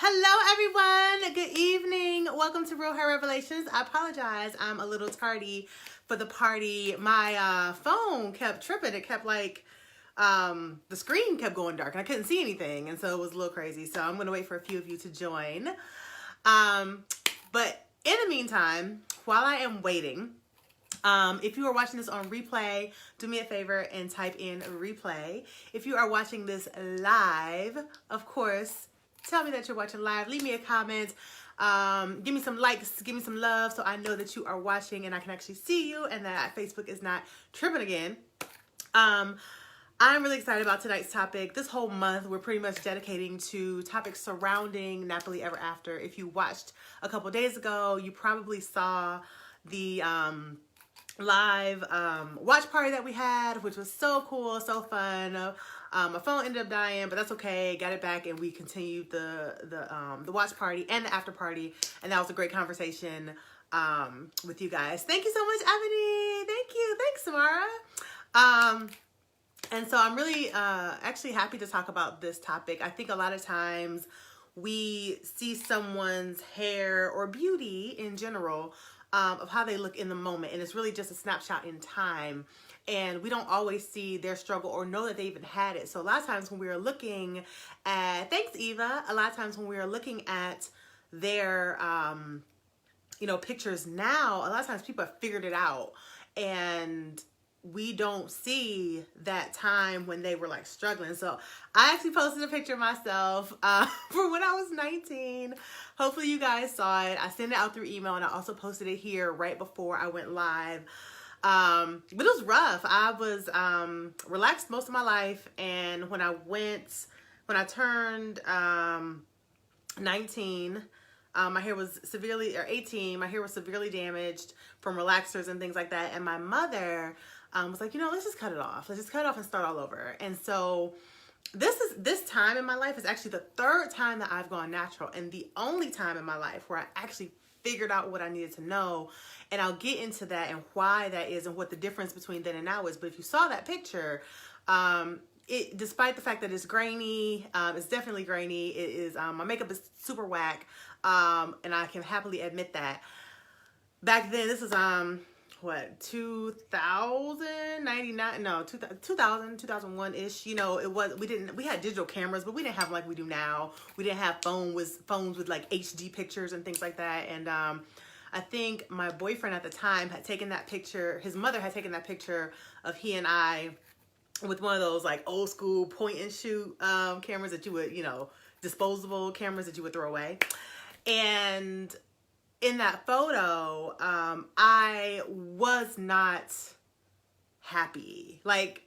Hello everyone, good evening. Welcome to Real Hair Revelations. I apologize, I'm a little tardy for the party. My phone kept tripping. It kept the screen kept going dark and I couldn't see anything, and so it was a little crazy. So I'm gonna wait for a few of you to join. But in the meantime, while I am waiting, if you are watching this on replay, do me a favor and type in replay. If you are watching this live, of course, tell me that you're watching live. Leave me a comment. Give me some likes. Give me some love so I know that you are watching and I can actually see you and that Facebook is not tripping again. I'm really excited about tonight's topic. This whole month, we're pretty much dedicating to topics surrounding Nappily Ever After. If you watched a couple days ago, you probably saw the live watch party that we had, which was so cool, so fun. My phone ended up dying, but that's okay. Got it back, and we continued the watch party and the after party, and that was a great conversation with you guys. Thank you so much, Ebony. Thank you. Thanks, Samara. And so I'm really actually happy to talk about this topic. I think a lot of times we see someone's hair or beauty in general of how they look in the moment, and it's really just a snapshot in time, and we don't always see their struggle or know that they even had it. So a lot of times when we are looking at, thanks Eva, a lot of times when we are looking at their pictures now, a lot of times people have figured it out, and we don't see that time when they were like struggling. So I actually posted a picture of myself from when I was 19. Hopefully you guys saw it. I sent it out through email, and I also posted it here right before I went live. But it was rough. I was relaxed most of my life, and when I turned 19, my hair was severely, or 18, my hair was severely damaged from relaxers and things like that. And my mother was like, let's just cut it off. Let's just cut it off and start all over. And so this time in my life is actually the third time that I've gone natural, and the only time in my life where I actually figured out what I needed to know. And I'll get into that and why that is and what the difference between then and now is. But if you saw that picture, despite the fact that it's grainy, it's definitely grainy. It is, my makeup is super whack. And I can happily admit that. Back then, this is, 2001-ish. We had digital cameras, but we didn't have like we do now. We didn't have phones with like HD pictures and things like that. And I think my boyfriend at the time had taken that picture. His mother had taken that picture of he and I with one of those like old school point and shoot cameras that you would, disposable cameras that you would throw away. And in that photo, I was not happy. Like,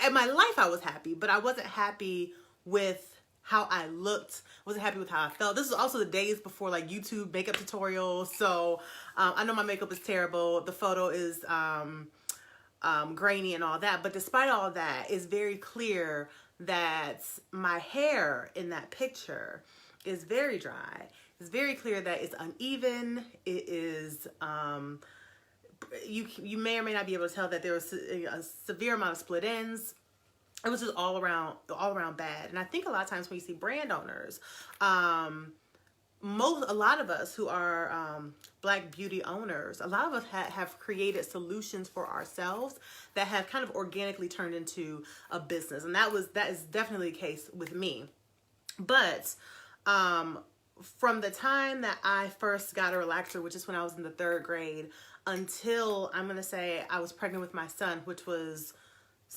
in my life, I was happy, but I wasn't happy with how I looked. Wasn't happy with how I felt. This is also the days before like YouTube makeup tutorials. So I know my makeup is terrible. The photo is grainy and all that. But despite all that, it's very clear that my hair in that picture is very dry. It's very clear that it's uneven. It is, you may or may not be able to tell that there was a severe amount of split ends. It was just all around bad. And I think a lot of times when you see brand owners, a lot of us who are Black beauty owners, a lot of us have created solutions for ourselves that have kind of organically turned into a business. And that is definitely the case with me. But from the time that I first got a relaxer, which is when I was in the 3rd grade, until I'm going to say I was pregnant with my son, which was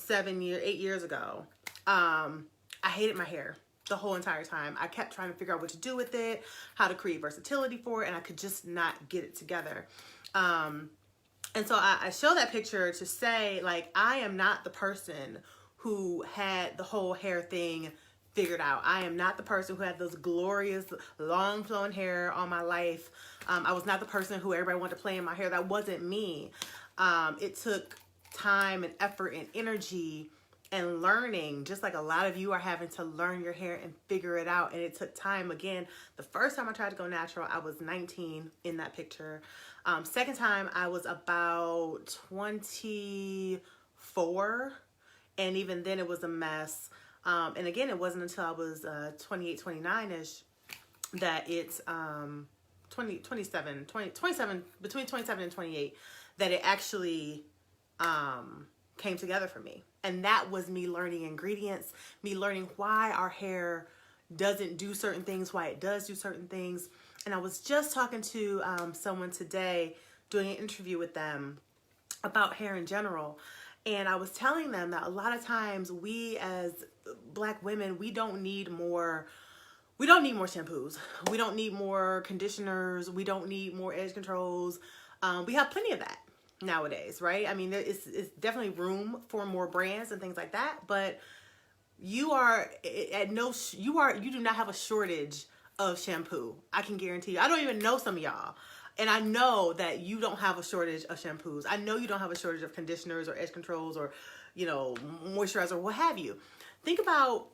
8 years ago, I hated my hair the whole entire time. I kept trying to figure out what to do with it, how to create versatility for it, and I could just not get it together. And so I show that picture to say, like, I am not the person who had the whole hair thing figured out. I am not the person who had those glorious long flowing hair all my life. I was not the person who everybody wanted to play in my hair. That wasn't me. It took time and effort and energy and learning, just like a lot of you are having to learn your hair and figure it out. And it took time. Again, the first time I tried to go natural, I was 19 in that picture. Second time, I was about 24. And even then it was a mess. And again, it wasn't until I was 28, 29-ish that it's 27, between 27 and 28, that it actually came together for me. And that was me learning ingredients, me learning why our hair doesn't do certain things, why it does do certain things. And I was just talking to someone today, doing an interview with them about hair in general. And I was telling them that a lot of times we as Black women, we don't need more shampoos. We don't need more conditioners. We don't need more edge controls. We have plenty of that nowadays, right? I mean, it's definitely room for more brands and things like that, but you do not have a shortage of shampoo. I can guarantee you. I don't even know some of y'all. And I know that you don't have a shortage of shampoos. I know you don't have a shortage of conditioners or edge controls or, moisturizer, what have you. Think about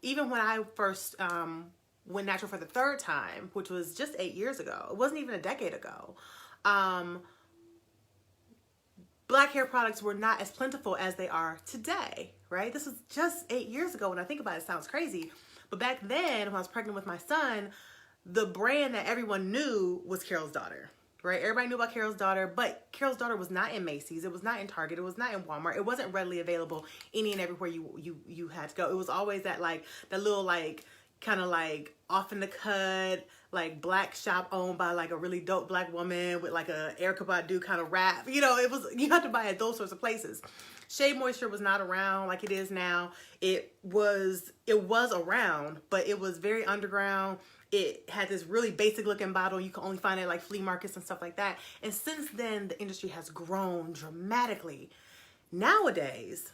even when I first went natural for the third time, which was just 8 years ago. It wasn't even a decade ago. Black hair products were not as plentiful as they are today, right? This was just 8 years ago. When I think about it, it sounds crazy. But back then, when I was pregnant with my son, the brand that everyone knew was Carol's Daughter, right? Everybody knew about Carol's Daughter, but Carol's Daughter was not in Macy's. It was not in Target. It was not in Walmart. It wasn't readily available any and everywhere you had to go. It was always that little kind of off in the cut, black shop owned by a really dope Black woman with a Erykah Badu kind of rap. You had to buy at those sorts of places. Shea Moisture was not around like it is now. It was around, but it was very underground. It had this really basic looking bottle. You can only find it at flea markets and stuff like that. And since then, the industry has grown dramatically. Nowadays,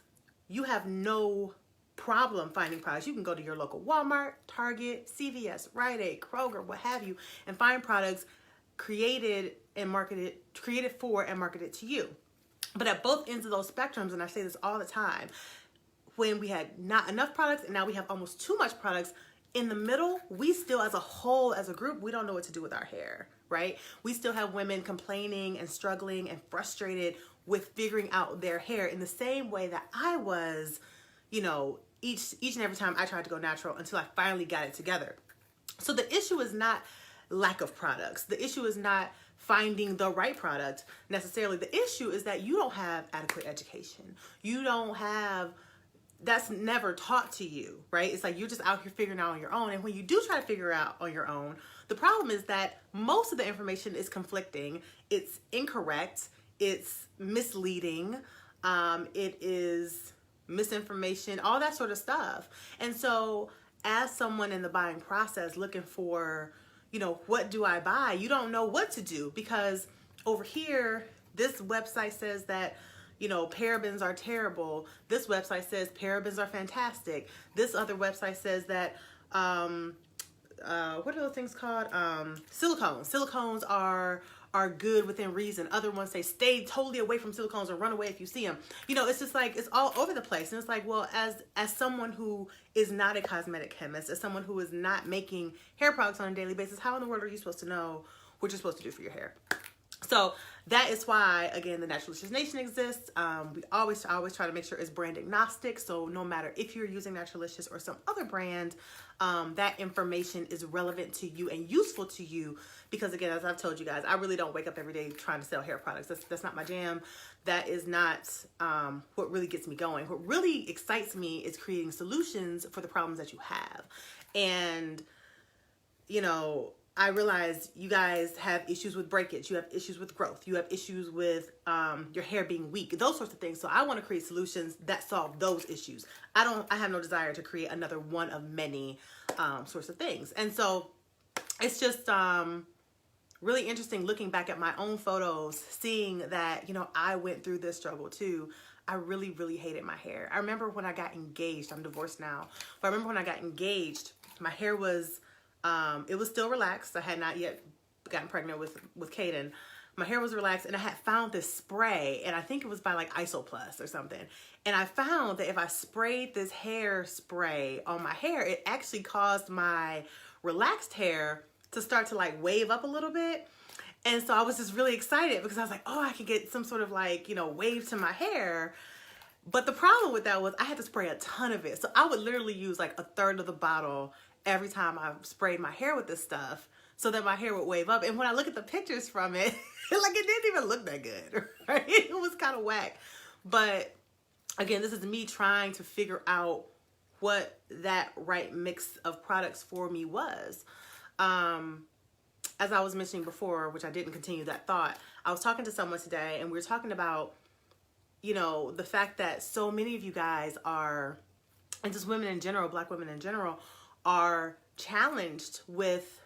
you have no problem finding products. You can go to your local Walmart, Target, CVS, Rite Aid, Kroger, what have you, and find products created for and marketed to you. But at both ends of those spectrums, and I say this all the time, when we had not enough products and now we have almost too much products, in the middle, we still as a whole, as a group, we don't know what to do with our hair, right? We still have women complaining and struggling and frustrated with figuring out their hair in the same way that I was, each and every time I tried to go natural until I finally got it together. So the issue is not lack of products. The issue is not finding the right product necessarily. The issue is that you don't have adequate education. That's never taught to you, right? It's you're just out here figuring out on your own. And when you do try to figure out on your own, the problem is that most of the information is conflicting. It's incorrect. It's misleading. It is misinformation, all that sort of stuff. And so as someone in the buying process looking for, what do I buy? You don't know what to do, because over here, this website says that, parabens are terrible. This website says parabens are fantastic. This other website says that, what are those things called? Silicones. Silicones are good within reason. Other ones say stay totally away from silicones or run away if you see them. It's just it's all over the place. And it's well, as someone who is not a cosmetic chemist, as someone who is not making hair products on a daily basis, how in the world are you supposed to know what you're supposed to do for your hair? So that is why, again, the Naturalicious Nation exists. We always try to make sure it's brand agnostic. So no matter if you're using Naturalicious or some other brand, that information is relevant to you and useful to you. Because again, as I've told you guys, I really don't wake up every day trying to sell hair products. That's not my jam. That is not what really gets me going. What really excites me is creating solutions for the problems that you have. And, I realize you guys have issues with breakage. You have issues with growth. You have issues with your hair being weak, those sorts of things. So I want to create solutions that solve those issues. I have no desire to create another one of many sorts of things. And so it's just really interesting looking back at my own photos, seeing that, I went through this struggle too. I really, really hated my hair. I remember when I got engaged. I'm divorced now. But I remember when I got engaged, my hair was it was still relaxed. I had not yet gotten pregnant with Caden. My hair was relaxed, and I had found this spray, and I think it was by Isoplus or something. And I found that if I sprayed this hair spray on my hair, it actually caused my relaxed hair to start to wave up a little bit. And so I was just really excited because I was oh, I could get some sort of wave to my hair. But the problem with that was I had to spray a ton of it. So I would literally use a third of the bottle every time I sprayed my hair with this stuff so that my hair would wave up. And when I look at the pictures from it, like it didn't even look that good, right? It was kind of whack. But again, this is me trying to figure out what that right mix of products for me was. As I was mentioning before, which I didn't continue that thought, I was talking to someone today and we were talking about, you know, the fact that so many of you guys are, and just women in general, Black women in general, are challenged with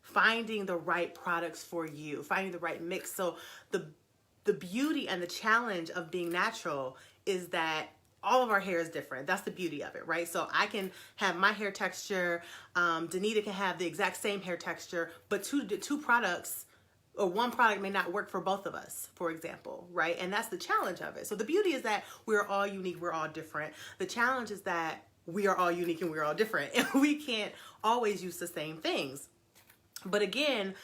finding the right products for you, finding the right mix. So the beauty and the challenge of being natural is that all of our hair is different. That's the beauty of it, right? So I can have my hair texture, Danita can have the exact same hair texture, but two products or one product may not work for both of us, for example, right? And that's the challenge of it. So the beauty is that we're all unique, we're all different. The challenge is that we are all unique and we're all different, and we can't always use the same things. But again,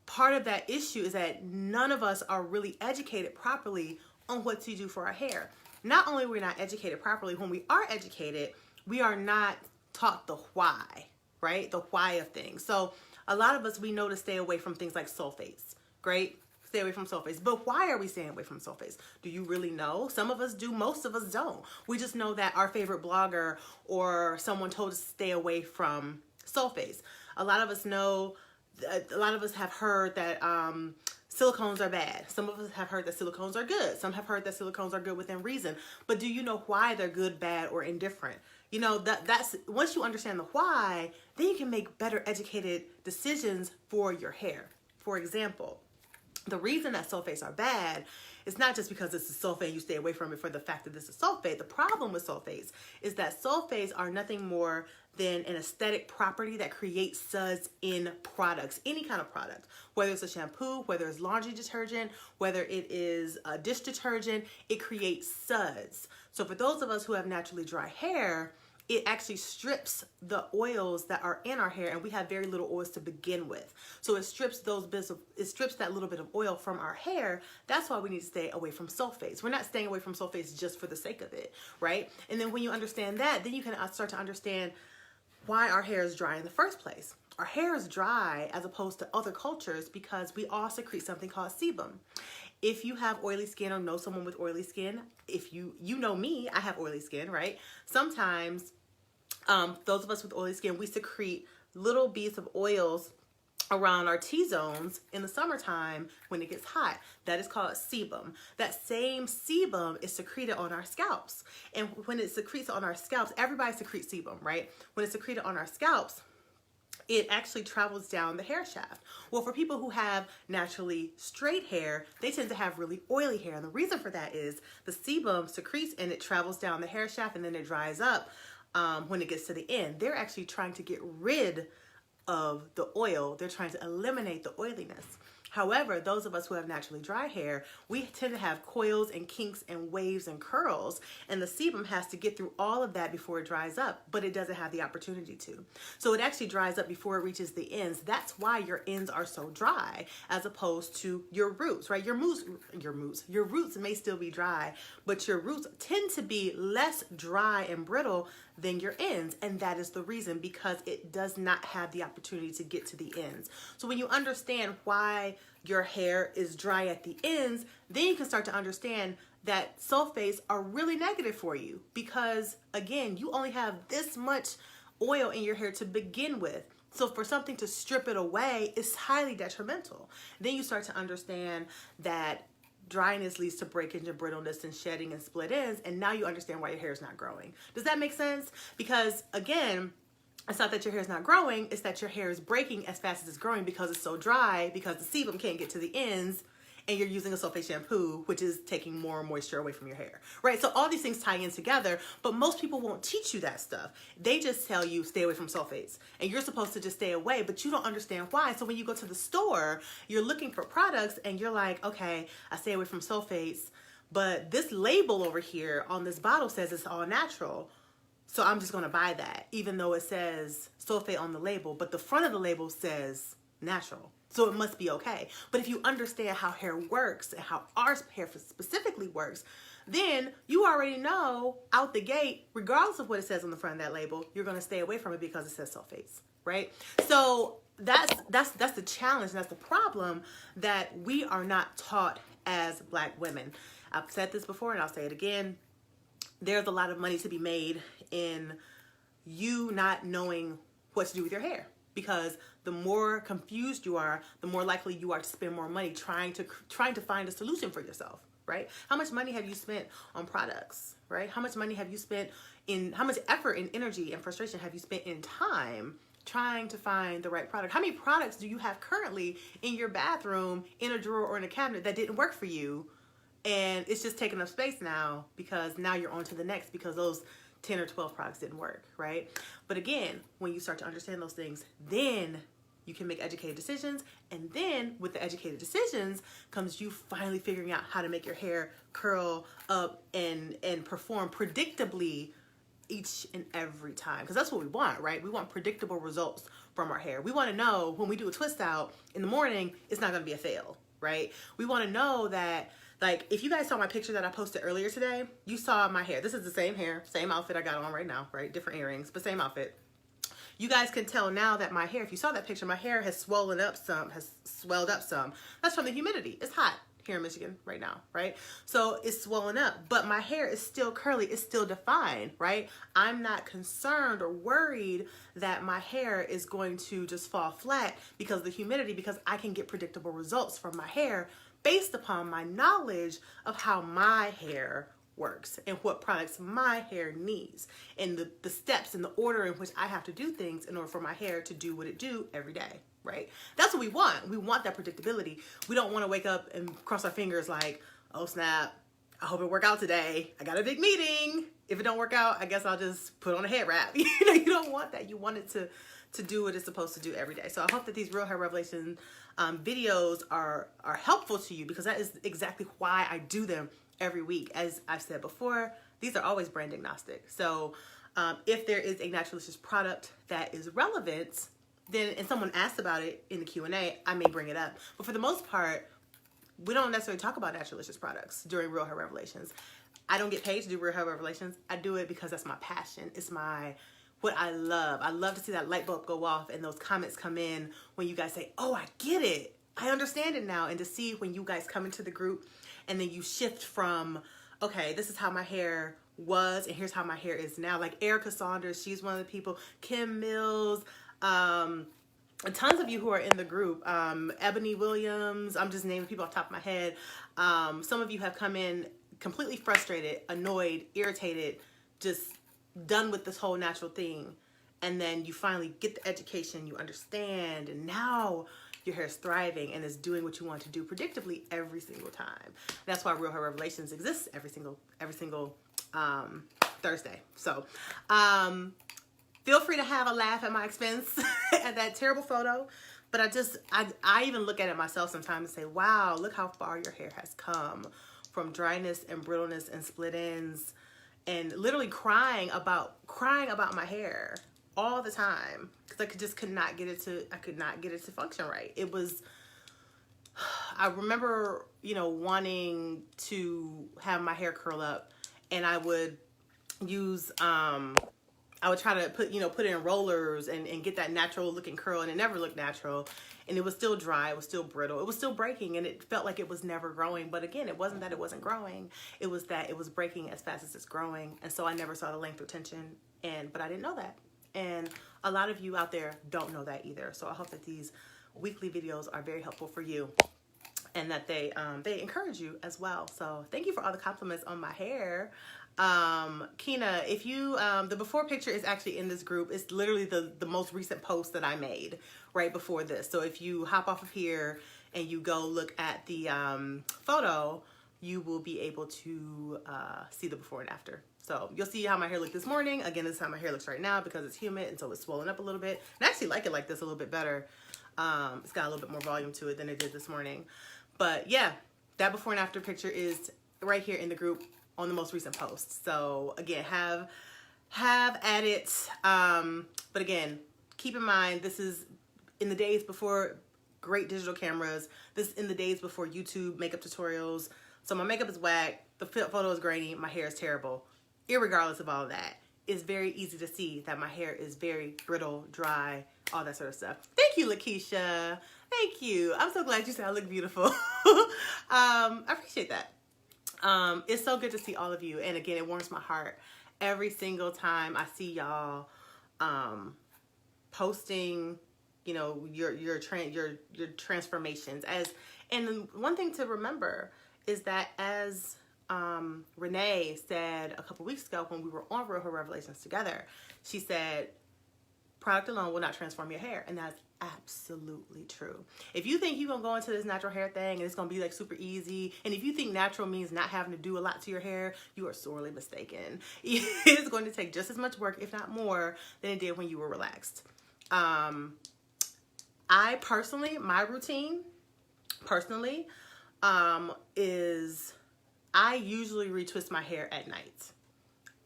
part of that issue is that none of us are really educated properly on what to do for our hair. Not only are we not educated properly, when we are educated, we are not taught the why, right? The why of things. So a lot of us, we know to stay away from things like sulfates. Great, stay away from sulfates. But why are we staying away from sulfates? Do you really know? Some of us do, most of us don't. We just know that our favorite blogger or someone told us to stay away from sulfates. A lot of us know, a lot of us have heard that silicones are bad. Some of us have heard that silicones are good. Some have heard that silicones are good within reason. But do you know why they're good, bad, or indifferent? You know, that's once you understand the why, then you can make better educated decisions for your hair. For example, the reason that sulfates are bad is not just because it's a sulfate, you stay away from it for the fact that this is sulfate. The problem with sulfates is that sulfates are nothing more than an aesthetic property that creates suds in products, any kind of product, whether it's a shampoo, whether it's laundry detergent, whether it is a dish detergent, it creates suds. So for those of us who have naturally dry hair, it actually strips the oils that are in our hair, and we have very little oils to begin with. So it strips it strips that little bit of oil from our hair. That's why we need to stay away from sulfates. We're not staying away from sulfates just for the sake of it, right? And then when you understand that, then you can start to understand why our hair is dry in the first place. Our hair is dry as opposed to other cultures because we all secrete something called sebum. If you have oily skin or know someone with oily skin, if you know me, I have oily skin, right? Sometimes those of us with oily skin, we secrete little beads of oils around our T-zones in the summertime when it gets hot. That is called sebum. That same sebum is secreted on our scalps. And when it secretes on our scalps, everybody secretes sebum, right? When it's secreted on our scalps, it actually travels down the hair shaft. Well, for people who have naturally straight hair, they tend to have really oily hair. And the reason for that is the sebum secretes and it travels down the hair shaft and then it dries up when it gets to the end. They're actually trying to get rid of the oil. They're trying to eliminate the oiliness. However, those of us who have naturally dry hair, we tend to have coils and kinks and waves and curls, and the sebum has to get through all of that before it dries up, but it doesn't have the opportunity to. So it actually dries up before it reaches the ends. That's why your ends are so dry as opposed to your roots, right? Your roots may still be dry, but your roots tend to be less dry and brittle than your ends, and that is the reason, because it does not have the opportunity to get to the ends. So when you understand why your hair is dry at the ends, then you can start to understand that sulfates are really negative for you, because again, you only have this much oil in your hair to begin with. So for something to strip it away is highly detrimental. Then you start to understand that dryness leads to breakage and brittleness and shedding and split ends, and now you understand why your hair is not growing. Does that make sense? Because again, it's not that your hair is not growing, it's that your hair is breaking as fast as it's growing because it's so dry, because the sebum can't get to the ends, and you're using a sulfate shampoo, which is taking more moisture away from your hair, right? So all these things tie in together, but most people won't teach you that stuff. They just tell you stay away from sulfates, and you're supposed to just stay away, but you don't understand why. So when you go to the store, you're looking for products, and you're like, okay, I stay away from sulfates, but this label over here on this bottle says it's all natural. So I'm just gonna buy that, even though it says sulfate on the label, but the front of the label says natural. So it must be okay. But if you understand how hair works and how our hair specifically works, then you already know out the gate, regardless of what it says on the front of that label, you're going to stay away from it because it says sulfates, right? So that's the challenge, and that's the problem that we are not taught as Black women. I've said this before and I'll say it again. There's a lot of money to be made in you not knowing what to do with your hair, because the more confused you are, the more likely you are to spend more money trying to find a solution for yourself, right? How much money have you spent on products, right? How much money have you spent how much effort and energy and frustration have you spent in time trying to find the right product? How many products do you have currently in your bathroom, in a drawer or in a cabinet that didn't work for you? And it's just taking up space now because now you're on to the next because those 10 or 12 products didn't work, right? But again, when you start to understand those things, then you can make educated decisions. And then with the educated decisions comes you finally figuring out how to make your hair curl up and perform predictably each and every time. Because that's what we want, right? We want predictable results from our hair. We want to know when we do a twist out in the morning, it's not going to be a fail, right? We want to know that, like, if you guys saw my picture that I posted earlier today, you saw my hair. This is the same hair, same outfit I got on right now, right? Different earrings, but same outfit. You guys can tell now that my hair, if you saw that picture, my hair has swelled up some. That's from the humidity. It's hot here in Michigan right now, right? So it's swollen up, but my hair is still curly, it's still defined, right? I'm not concerned or worried that my hair is going to just fall flat because of the humidity, because I can get predictable results from my hair based upon my knowledge of how my hair works and what products my hair needs and the steps and the order in which I have to do things in order for my hair to do what it do every day, right? That's what we want. We want that predictability. We don't want to wake up and cross our fingers like, oh snap, I hope it work out today. I got a big meeting. If it don't work out, I guess I'll just put on a head wrap. You know, you don't want that. You want it to do what it's supposed to do every day. So I hope that these Real Hair Revelation videos are helpful to you, because that is exactly why I do them every week. As I've said before, these are always brand agnostic. So if there is a Naturalicious product that is relevant, then, and someone asks about it in the Q&A, I may bring it up. But for the most part, we don't necessarily talk about Naturalicious products during Real Hair Revelations. I don't get paid to do Real Hair Revelations. I do it because that's my passion. It's what I love. I love to see that light bulb go off and those comments come in when you guys say, oh, I get it. I understand it now. And to see when you guys come into the group and then you shift from, okay, this is how my hair was and here's how my hair is now. Like Erica Saunders, she's one of the people. Kim Mills, tons of you who are in the group. Ebony Williams, I'm just naming people off the top of my head. Some of you have come in completely frustrated, annoyed, irritated, just done with this whole natural thing. And then you finally get the education, you understand, and now your hair is thriving and is doing what you want to do predictably every single time. That's why Real Hair Revelations exists every single Thursday. So feel free to have a laugh at my expense at that terrible photo. But I even look at it myself sometimes and say, wow, look how far your hair has come from dryness and brittleness and split ends, and literally crying about my hair all the time because I could not get it to function right. It was, I remember, wanting to have my hair curl up, and I would use, I would try to put it in rollers and get that natural looking curl, and it never looked natural. And it was still dry, it was still brittle, it was still breaking, and it felt like it was never growing. But again, it wasn't that it wasn't growing, it was that it was breaking as fast as it's growing. And so I never saw the length or tension, but I didn't know that. And a lot of you out there don't know that either. So I hope that these weekly videos are very helpful for you, and that they encourage you as well. So thank you for all the compliments on my hair. Kina, if you, the before picture is actually in this group. It's literally the most recent post that I made right before this. So if you hop off of here and you go look at the photo, you will be able to see the before and after. So you'll see how my hair looked this morning. Again, this is how my hair looks right now because it's humid and so it's swollen up a little bit. And I actually like it like this a little bit better. It's got a little bit more volume to it than it did this morning. But yeah, that before and after picture is right here in the group on the most recent post. So again, have at it. But again, keep in mind, this is in the days before great digital cameras. This is in the days before YouTube makeup tutorials. So my makeup is whack. the photo is grainy, my hair is terrible. Irregardless of all of that, it's very easy to see that my hair is very brittle, dry, all that sort of stuff. Thank you, Lakeisha. Thank you. I'm so glad you said I look beautiful. I appreciate that. It's so good to see all of you. And again, it warms my heart every single time I see y'all posting, you know, your transformations. And one thing to remember is that, as Renee said a couple weeks ago when we were on Real Hair Revelations together, she said, product alone will not transform your hair. And that's absolutely true. If you think you're going to go into this natural hair thing and it's going to be like super easy, and if you think natural means not having to do a lot to your hair, you are sorely mistaken. It's going to take just as much work, if not more, than it did when you were relaxed. I personally, my routine personally is I usually retwist my hair at night.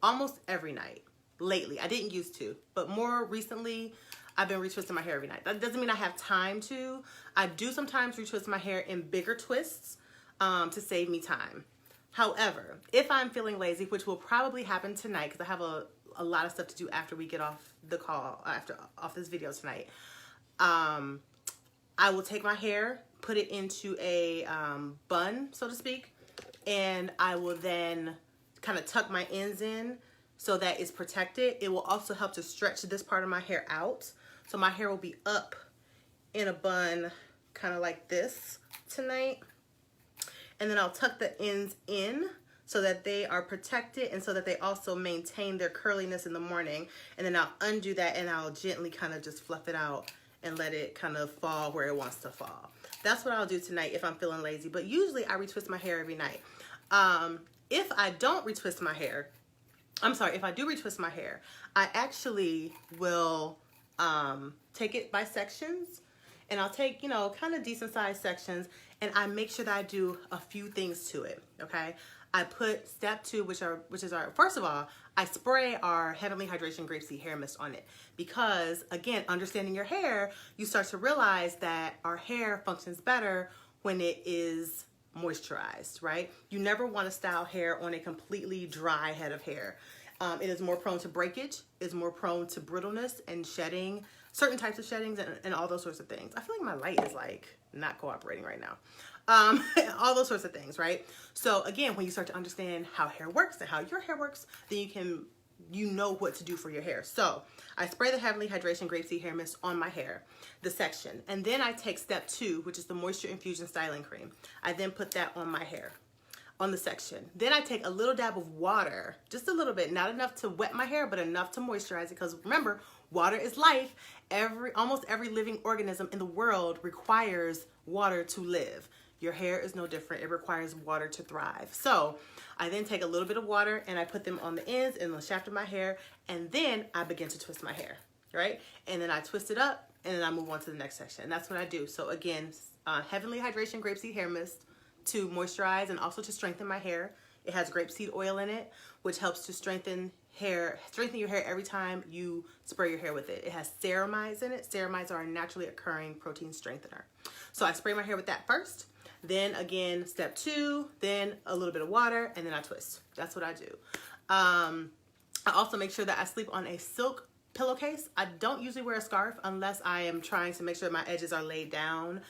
Almost every night. Lately. I didn't used to, but more recently, I've been retwisting my hair every night. That doesn't mean I have time to. I do sometimes retwist my hair in bigger twists to save me time. However, if I'm feeling lazy, which will probably happen tonight because I have a lot of stuff to do after we get off the call, off this video tonight, I will take my hair, put it into a bun, so to speak, and I will then kind of tuck my ends in so that it's protected. It will also help to stretch this part of my hair out. So my hair will be up in a bun kind of like this tonight. And then I'll tuck the ends in so that they are protected and so that they also maintain their curliness in the morning. And then I'll undo that and I'll gently kind of just fluff it out and let it kind of fall where it wants to fall. That's what I'll do tonight if I'm feeling lazy. But usually I retwist my hair every night. If I don't retwist my hair, if I do retwist my hair, I actually will take it by sections, and I'll take, you know, kind of decent sized sections, and I make sure that I do a few things to it, okay? I put step 2, which is our, first of all, I spray our Heavenly Hydration Grapeseed Hair Mist on it because, again, understanding your hair, you start to realize that our hair functions better when it is moisturized, right? You never want to style hair on a completely dry head of hair. It is more prone to breakage, is more prone to brittleness and shedding, certain types of sheddings and all those sorts of things. I feel like my light is like not cooperating right now. All those sorts of things, right? So again, when you start to understand how hair works and how your hair works, then you know what to do for your hair. So I spray the Heavenly Hydration Grapeseed Hair Mist on my hair, the section. And then I take step 2, which is the Moisture Infusion Styling Cream. I then put that on my hair, on the section. Then I take a little dab of water, just a little bit, not enough to wet my hair, but enough to moisturize it. Because remember, water is life. Almost every living organism in the world requires water to live. Your hair is no different. It requires water to thrive. So I then take a little bit of water and I put them on the ends and the shaft of my hair, and then I begin to twist my hair, right? And then I twist it up and then I move on to the next section. And that's what I do. So again, Heavenly Hydration Grapeseed Hair Mist to moisturize and also to strengthen my hair. It has grapeseed oil in it, which helps to strengthen your hair every time you spray your hair with it. It has ceramides in it. Ceramides are a naturally occurring protein strengthener. So I spray my hair with that first. Then again, step 2, then a little bit of water, and then I twist. That's what I do. I also make sure that I sleep on a silk pillowcase. I don't usually wear a scarf unless I am trying to make sure my edges are laid down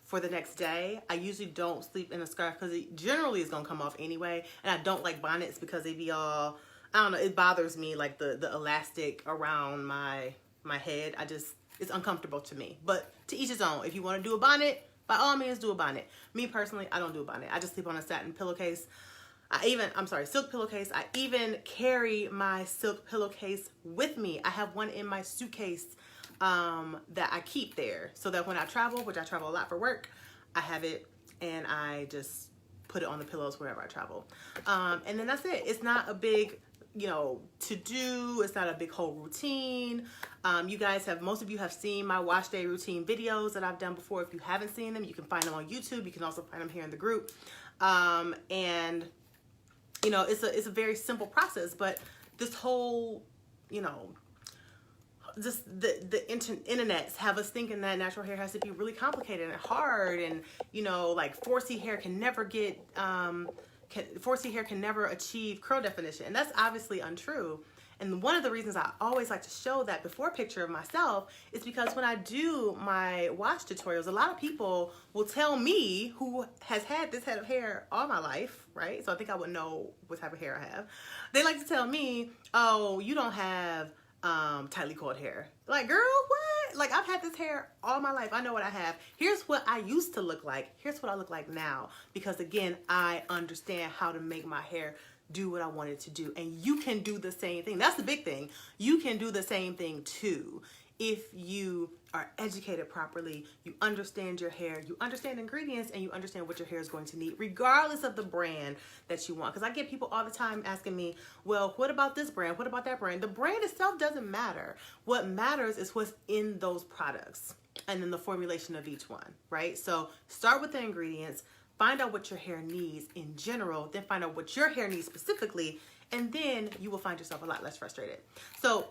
for the next day. I usually don't sleep in a scarf because it generally is going to come off anyway. And I don't like bonnets because they be all, I don't know, it bothers me, like the elastic around my head. It's uncomfortable to me. But to each his own. If you want to do a bonnet, by all means do a bonnet. Me personally, I don't do a bonnet. I just sleep on a satin pillowcase. Silk pillowcase. I even carry my silk pillowcase with me. I have one in my suitcase that I keep there so that when I travel, which I travel a lot for work, I have it and I just put it on the pillows wherever I travel. And then that's it. It's not a big, to do. It's not a big whole routine. Most of you have seen my wash day routine videos that I've done before. If you haven't seen them, you can find them on YouTube. You can also find them here in the group. And it's a very simple process, but this whole, just the internets have us thinking that natural hair has to be really complicated and hard, and like 4C hair can never get 4C hair can never achieve curl definition. And that's obviously untrue. And one of the reasons I always like to show that before picture of myself is because when I do my wash tutorials, a lot of people will tell me, who has had this head of hair all my life, right? So I think I would know what type of hair I have. They like to tell me, oh, you don't have tightly coiled hair. Like, girl, what? Like, I've had this hair all my life. I know what I have. Here's what I used to look like. Here's what I look like now. Because again, I understand how to make my hair do what I wanted to do. And you can do the same thing. That's the big thing. You can do the same thing too. If you are educated properly, you understand your hair, you understand ingredients, and you understand what your hair is going to need, regardless of the brand that you want. Because I get people all the time asking me, well, what about this brand? What about that brand? The brand itself doesn't matter. What matters is what's in those products and then the formulation of each one, right? So start with the ingredients, find out what your hair needs in general, then find out what your hair needs specifically, and then you will find yourself a lot less frustrated. So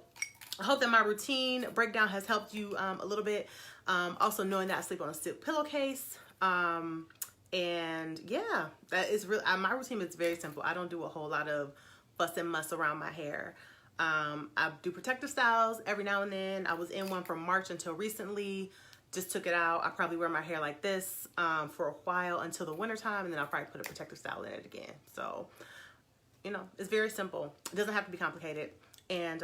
I hope that my routine breakdown has helped you a little bit. Also knowing that I sleep on a silk pillowcase. And yeah, that is real. My routine is very simple. I don't do a whole lot of fuss and muss around my hair. I do protective styles every now and then. I was in one from March until recently. Just took it out. I probably wear my hair like this for a while until the winter time, and then I'll probably put a protective style in it again. So, you know, it's very simple. It doesn't have to be complicated. And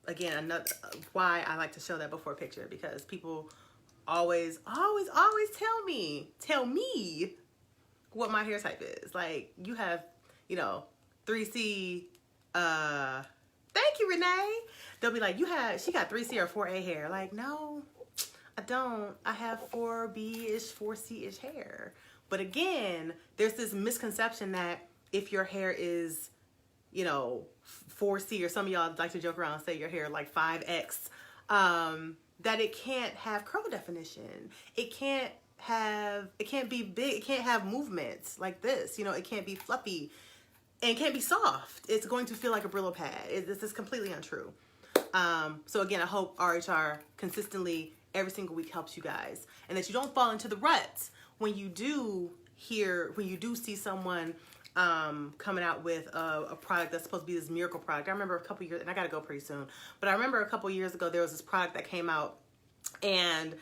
again, another why I like to show that before picture, because people always tell me what my hair type is. Like, you have, you know, 3C. Thank you, Renee. They'll be like, she got 3C or 4A hair. Like, no, I don't. I have 4B-ish, 4C-ish hair. But again, there's this misconception that if your hair is, you know, 4C, or some of y'all like to joke around and say your hair like 5X, that it can't have curl definition. It can't be big. It can't have movements like this. You know, it can't be fluffy and it can't be soft. It's going to feel like a Brillo pad. This is completely untrue. So again, I hope RHR consistently every single week helps you guys, and that you don't fall into the ruts when you do see someone coming out with a product that's supposed to be this miracle product. I remember a couple years, and I gotta go pretty soon, but I remember a couple years ago there was this product that came out, and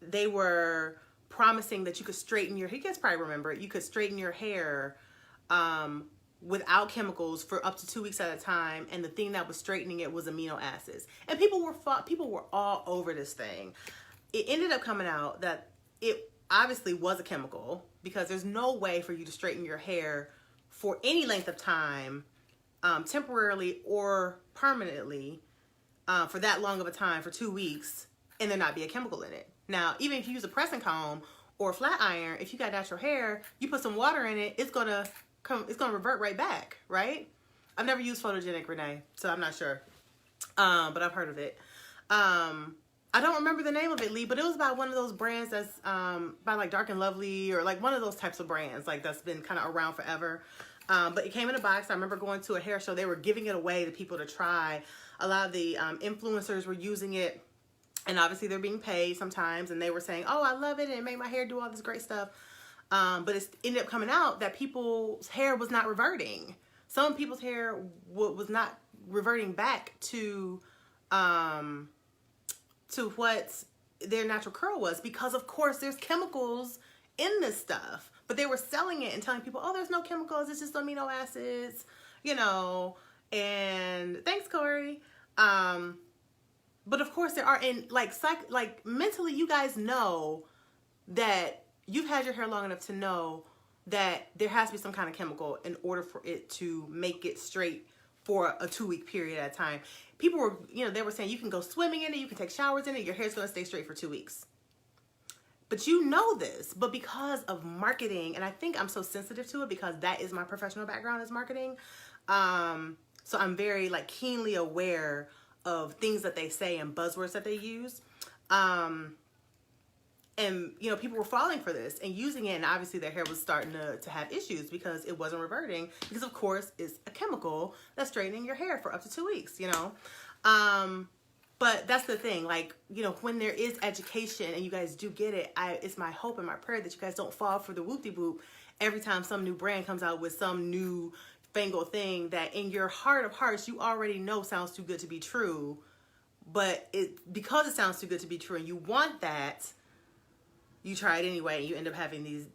they were promising that you could straighten your hair. You guys probably remember it. You could straighten your hair without chemicals for up to 2 weeks at a time, and the thing that was straightening it was amino acids. And people were all over this thing. It ended up coming out that it obviously was a chemical, because there's no way for you to straighten your hair for any length of time, temporarily or permanently, for that long of a time, for 2 weeks, and there not be a chemical in it. Now, even if you use a pressing comb or a flat iron, if you got natural hair, you put some water in it, it's gonna revert right back, right? I've never used photogenic, Renee, so I'm not sure, but I've heard of it. I don't remember the name of it, Lee, but it was by one of those brands that's by like Dark and Lovely, or like one of those types of brands, like that's been kind of around forever. But it came in a box. I remember going to a hair show. They were giving it away to people to try. A lot of the influencers were using it, and obviously they're being paid sometimes, and they were saying, oh, I love it, and it made my hair do all this great stuff. But it ended up coming out that people's hair was not reverting. Some people's hair was not reverting back to what their natural curl was, because of course there's chemicals in this stuff. But they were selling it and telling people, oh, there's no chemicals, it's just amino acids, you know. And thanks, Corey. But of course there are, and like mentally, you guys know that you've had your hair long enough to know that there has to be some kind of chemical in order for it to make it straight for a 2-week period at a time. People were, you know, they were saying you can go swimming in it, you can take showers in it, your hair's gonna stay straight for 2 weeks. But you know this, but because of marketing, and I think I'm so sensitive to it because that is my professional background, is marketing. So I'm very like keenly aware of things that they say and buzzwords that they use. And, you know, people were falling for this and using it, and obviously their hair was starting to have issues because it wasn't reverting, because of course it's a chemical that's straightening your hair for up to 2 weeks, you know. But that's the thing, like, you know, when there is education and you guys do get it, it's my hope and my prayer that you guys don't fall for the whoop-de-whoop every time some new brand comes out with some new fangled thing that in your heart of hearts you already know sounds too good to be true, but because it sounds too good to be true and you want that, you try it anyway, and you end up having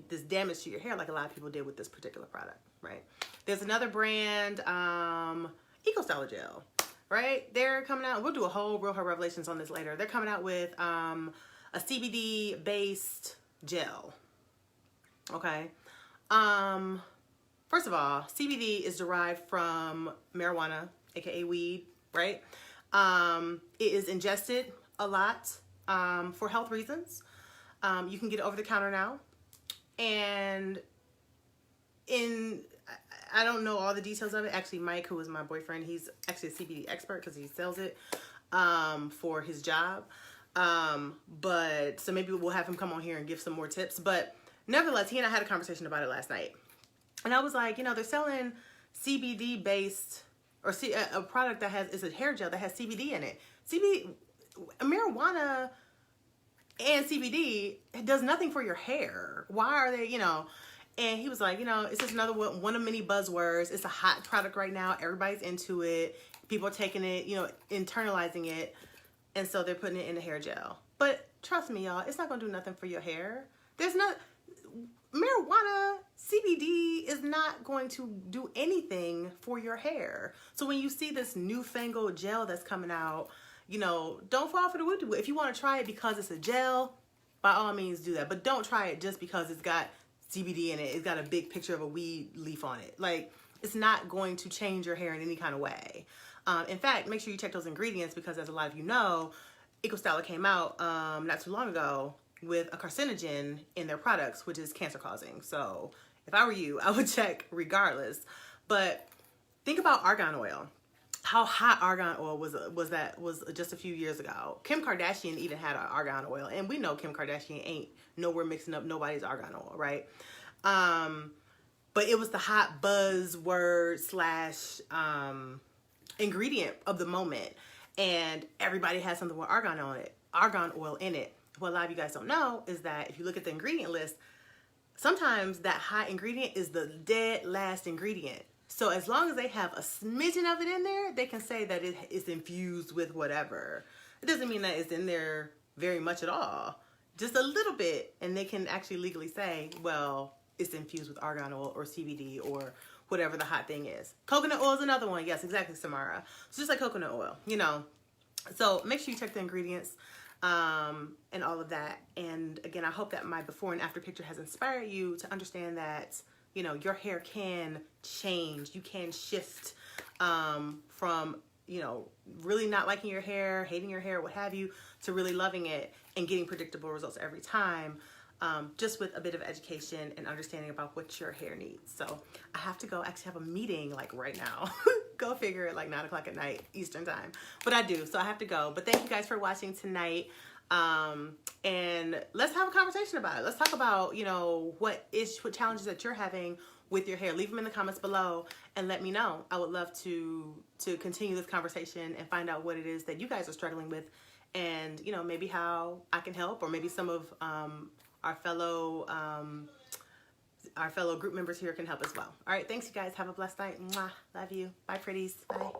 this damage to your hair, like a lot of people did with this particular product, right? There's another brand, Eco Styler Gel, right? They're coming out. We'll do a whole Real Hair Revelations on this later. They're coming out with a CBD based gel. Okay. First of all, CBD is derived from marijuana, aka weed, right? It is ingested a lot for health reasons. You can get it over the counter now. And I don't know all the details of it. Actually, Mike, who is my boyfriend, he's actually a CBD expert because he sells it for his job. But so maybe we'll have him come on here and give some more tips. But nevertheless, he and I had a conversation about it last night. And I was like, you know, they're selling CBD based, or a product that is a hair gel that has CBD in it. Marijuana and CBD does nothing for your hair. Why are they, you know? And he was like, you know, it's just another one of many buzzwords. It's a hot product right now. Everybody's into it. People are taking it, you know, internalizing it. And so they're putting it in a hair gel. But trust me, y'all, it's not going to do nothing for your hair. Marijuana, CBD is not going to do anything for your hair. So when you see this newfangled gel that's coming out, you know, don't fall for the woo-doo. If you want to try it because it's a gel, by all means do that. But don't try it just because it's got CBD in it. It's got a big picture of a weed leaf on it. Like, it's not going to change your hair in any kind of way. In fact, make sure you check those ingredients because, as a lot of you know, Eco Styler came out not too long ago with a carcinogen in their products, which is cancer causing. So if I were you, I would check regardless. But think about Argan Oil. How hot Argan Oil was just a few years ago. Kim Kardashian even had an Argan Oil, and we know Kim Kardashian ain't nowhere mixing up nobody's Argan Oil, right? But it was the hot buzzword / ingredient of the moment, and everybody has something with Argan Oil in it. What a lot of you guys don't know is that if you look at the ingredient list, sometimes that hot ingredient is the dead last ingredient. So as long as they have a smidgen of it in there, they can say that it is infused with whatever. It doesn't mean that it's in there very much at all. Just a little bit, and they can actually legally say, well, it's infused with argan oil or CBD or whatever the hot thing is. Coconut oil is another one. Yes, exactly, Samara. It's just like coconut oil, you know. So make sure you check the ingredients and all of that. And again, I hope that my before and after picture has inspired you to understand that, you know, your hair can change. You can shift from, you know, really not liking your hair, hating your hair, what have you, to really loving it and getting predictable results every time, just with a bit of education and understanding about what your hair needs. So I have to go actually have a meeting like right now. Go figure it, like 9 o'clock at night Eastern time. But I do, so I have to go. But thank you guys for watching tonight. And let's have a conversation about it. Let's talk about, you know, what challenges that you're having with your hair. Leave them in the comments below and let me know. I would love to continue this conversation and find out what it is that you guys are struggling with, and, you know, maybe how I can help, or maybe some of our fellow group members here can help as well. All right, thanks you guys. Have a blessed night. Mwah. Love you. Bye, pretties. Bye.